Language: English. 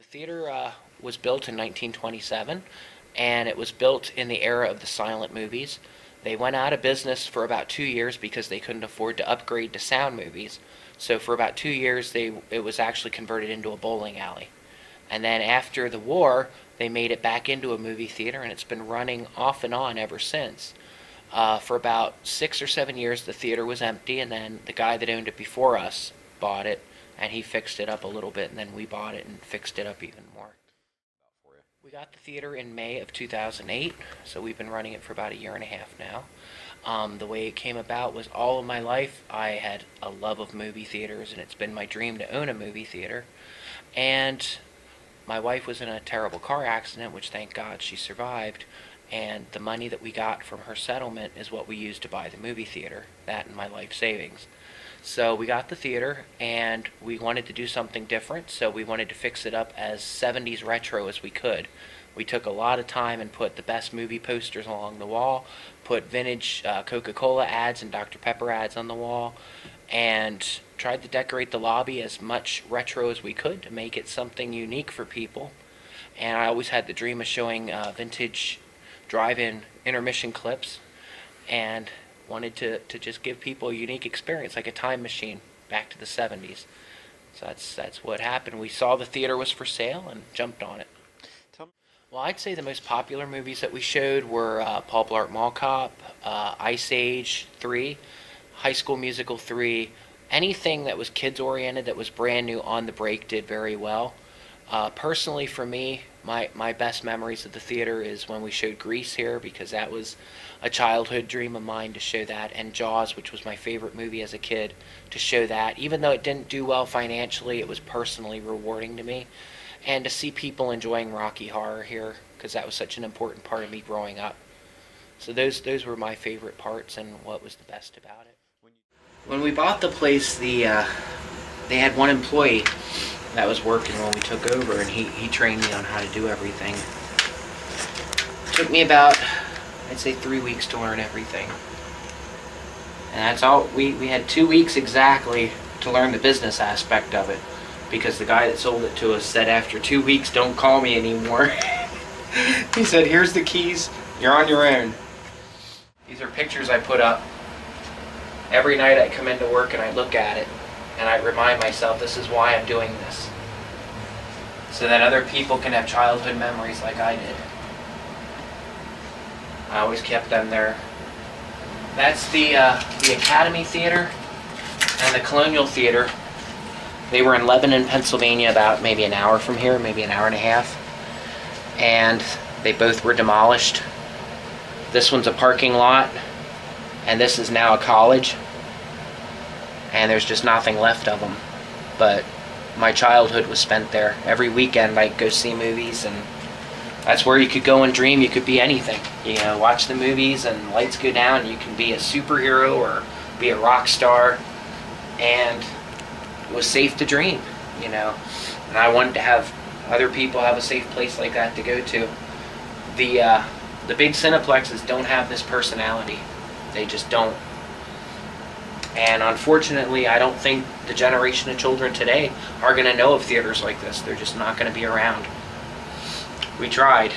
The theater was built in 1927, and it was built in the era of the silent movies. They went out of business for about 2 years because they couldn't afford to upgrade to sound movies. So for about 2 years, it was actually converted into a bowling alley. And then after the war, they made it back into a movie theater, and it's been running off and on ever since. For about 6 or 7 years, the theater was empty, and then the guy that owned it before us bought it, and he fixed it up a little bit, and then we bought it and fixed it up even more. We got the theater in May of 2008, so we've been running it for about a year and a half now. The way it came about was all of my life I had a love of movie theaters, and it's been my dream to own a movie theater. And my wife was in a terrible car accident, which thank God she survived, and the money that we got from her settlement is what we used to buy the movie theater, that and my life savings. So we got the theater, and we wanted to do something different, so we wanted to fix it up as 70s retro as we could. We took a lot of time and put the best movie posters along the wall, put vintage Coca-Cola ads and Dr. Pepper ads on the wall, and tried to decorate the lobby as much retro as we could to make it something unique for people. And I always had the dream of showing vintage drive-in intermission clips, and wanted to just give people a unique experience, like a time machine back to the 70s. So that's what happened. We saw the theater was for sale and jumped on it. Well, I'd say the most popular movies that we showed were Paul Blart Mall Cop, Ice Age 3, High School Musical 3. Anything that was kids-oriented that was brand new on the break did very well. Personally, for me, my best memories of the theater is when we showed Grease here, because that was a childhood dream of mine to show that, and Jaws, which was my favorite movie as a kid, to show that. Even though it didn't do well financially, it was personally rewarding to me. And to see people enjoying Rocky Horror here, because that was such an important part of me growing up. So those were my favorite parts and what was the best about it. When we bought the place, they had one employee that was working when we took over, and he trained me on how to do everything. It took me about, I'd say, 3 weeks to learn everything. And that's all. We had 2 weeks exactly to learn the business aspect of it, because the guy that sold it to us said after 2 weeks, don't call me anymore. He said, here's the keys, you're on your own. These are pictures I put up. Every night I come into work and I look at it, and I remind myself this is why I'm doing this, so that other people can have childhood memories like I did. I always kept them there. That's the Academy Theater and the Colonial Theater. They were in Lebanon, Pennsylvania, about maybe an hour from here, maybe an hour and a half, and they both were demolished. This one's a parking lot, and this is now a college, and there's just nothing left of them. But my childhood was spent there. Every weekend I'd go see movies, and that's where you could go and dream you could be anything. You know, watch the movies and lights go down, you can be a superhero or be a rock star, and it was safe to dream, you know. And I wanted to have other people have a safe place like that to go to. The big cineplexes don't have this personality. They just don't. And unfortunately, I don't think the generation of children today are going to know of theaters like this. They're just not going to be around. We tried.